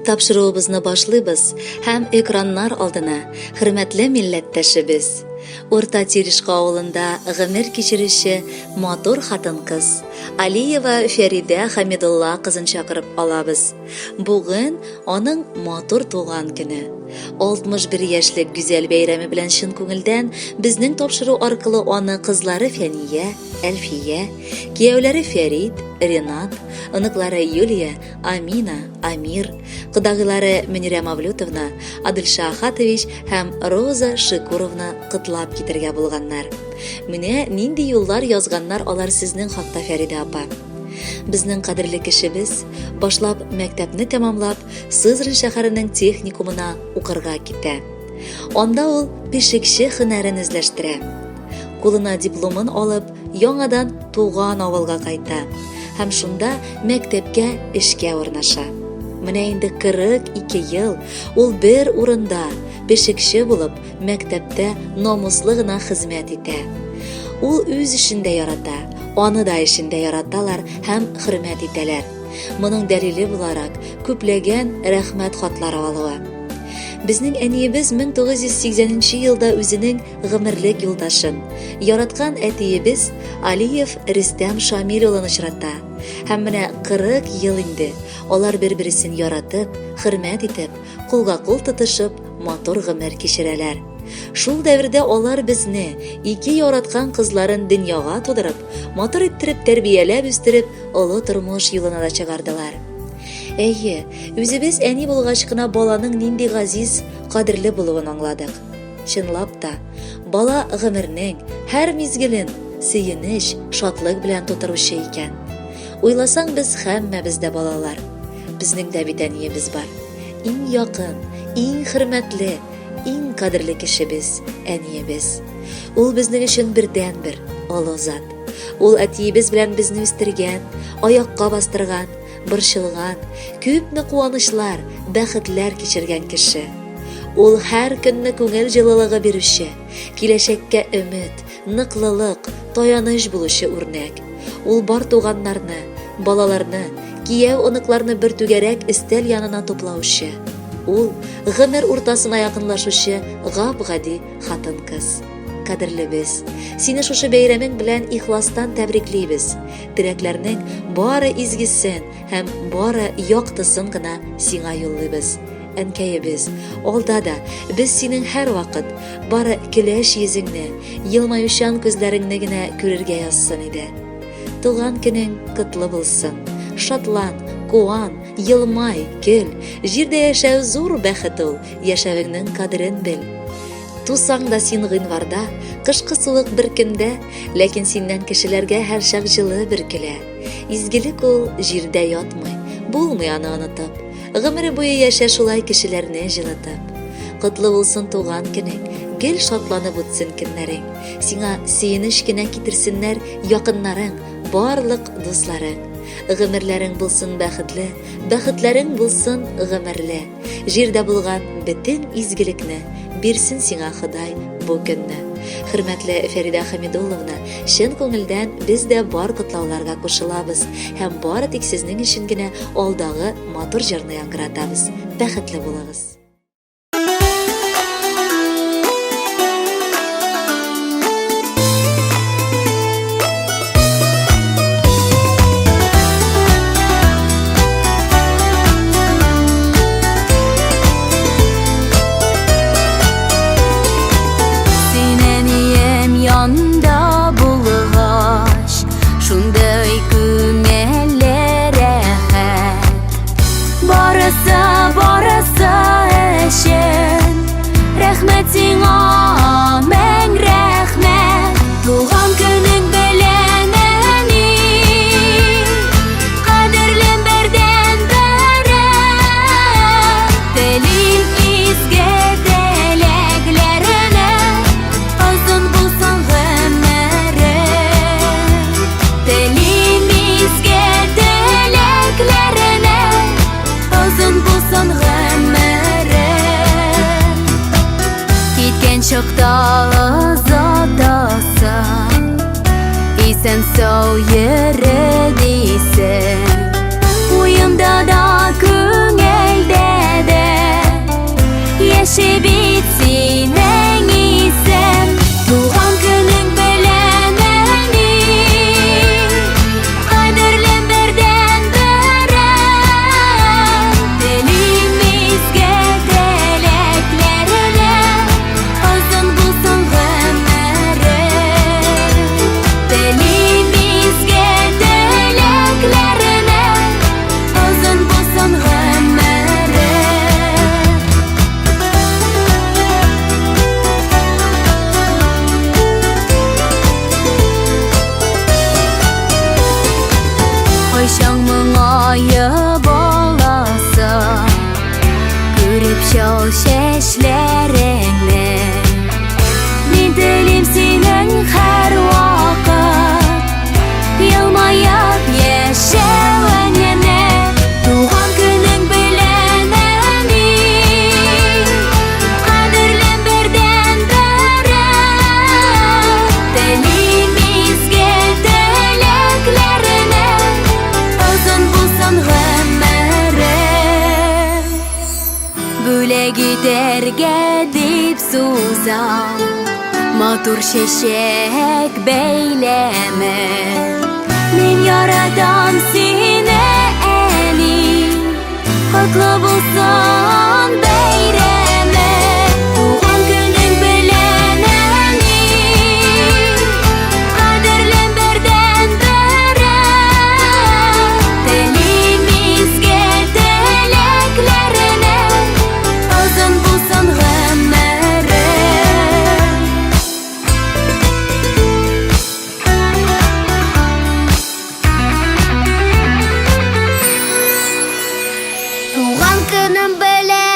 Тапшыруыбызны башлыйбыз һәм экраннар алдына хөрмәтле милләттәшебез. Урта Терешка авылында гомер кичерүче матур хатын-кыз Алиева Фәридә Хамидулла кызын чакырып алабыз. Бүген аның матур туган көне. 61 яшьлек гүзәл бәйрәме белән чын күңелдән безнең тапшыру аркылы аны кызлары Фәния, Әлфия, кияүләре Фәрид, Ренат, оныклары Юлия, Амина, Амир, кыдагылары Мөнирә Мавлютовна, Адылша Ахатович һәм Роза Шикуровна кытлап китергә булганнар. Менә нинди юллар язганнар алар сезнең хакта, Фәридә апа. Безнең кадерле кешебез башлап мәктәпне тәмамлап Сызрань шәһәренең техникумына укырга китә. Анда ул пешекче һөнәрен үзләштерә. Кулына дипломын алып, яңадан туган авылга кайта һәм шунда мәктәпкә эшкә урнаша. Менә инде 42 ел ул бер урында пешекче булып мәктәптә намуслы гына хезмәт итә. Ул үз эшендә ярата, аны да эшендә яраталар һәм хөрмәт итәләр. Моның дәлиле буларак күпләгән рәхмәт хатлары алуы. Безнең әниебез 1980 елда үзенең гомерлек юлдашын, яраткан әтиебез Алиев Рөстәм Шамил улын очрата. Һәм менә 40 ел инде алар бер-берсен яратып, хөрмәт итеп, кулга-кул тотышып, матур гомер кичерәләр. Шул дәвердә алар безне, ике яраткан кызларын дөньяга тудырып, матур иттереп тәрбияләп үстереп, олы тормыш юлына да чыгардылар. Әйе, үзебез әни булгач кына баланың нинди газиз, кадерле булуын аңладык. Чынлап та, бала гомернең һәр мизгелен сөенеч, шатлык белән тутыручы икән. Уйласаң, без һәммәбез дә балалар. Безнең дә бит әниебез бар. Иң якын, иң хөрмәтле, иң кадерле кешебез әниебез. Ул безнең өчен бердән-бер олы зат. Ул әтиебез белән безне үстергән, аякка бастырган, борчылган, күпне куанычлар, бәхетләр кичергән кеше. Ул һәр көнне күңел җылылыгы бирүче, киләчәккә өмет, ныклылык, таяныч булучы үрнәк. Ул бар туганнарны, балаларны, кияү оныкларны бер түгәрәк өстәл янына туплаучы. Ул гомер уртасына якынлашучы гап-гади хатын-кыз. Кадерлебез, сине шушы бәйрәмең белән ихластан тәбриклибез. Теләкләрнең бары изгесен һәм бары яктысын гына сиңа юллыйбыз. Әнкәебез, алда да без синең һәр вакыт бары көләч йөзеңне, елмаючан күзләреңне генә күрергә язсын иде. Туган көнең котлы булсын. Шатлан, куан, елмай, көл. Җирдә яшәү зур бәхет ул, яшәвеңнең кадерен бел. Тусаң да син гыйнварда, кышкы сулык бер көндә, ләкин синнән кешеләргә һәр чак җылы бер көлә. Изгелек ул җирдә ятмый, булмый аны онытып. Гомере буе яшә шулай кешеләрне җылытып. Котлы булсын туган көнең, гел шатланып үтсен көннәрең. Сиңа сөенеч кенә китерсеннәр якыннарың, барлык дусларың. Гомерләрең булсын бәхетле, бәхетләрең булсын гомерле. Җирдә булган бөтен изгелекне бирсен сиңа Ходай бу көнне. Хөрмәтле Фәридә Хамидулловна, чын күңелдән без дә бар котлауларга кушылабыз һәм бары тик сезнең өчен генә алдагы матур җырны яңгыратабыз. Бәхетле булыгыз. Анда булгач, шундай күңелләр рәхәт. Барысы giderge dip suzam Матур шешек бейлеме Мен ярадам сине әни Котлы булсын бәйреме Туган күнең белән әни Кадерлем бердән бере Телим изге теләкләренә Озын булсын гомере Туган көнем белән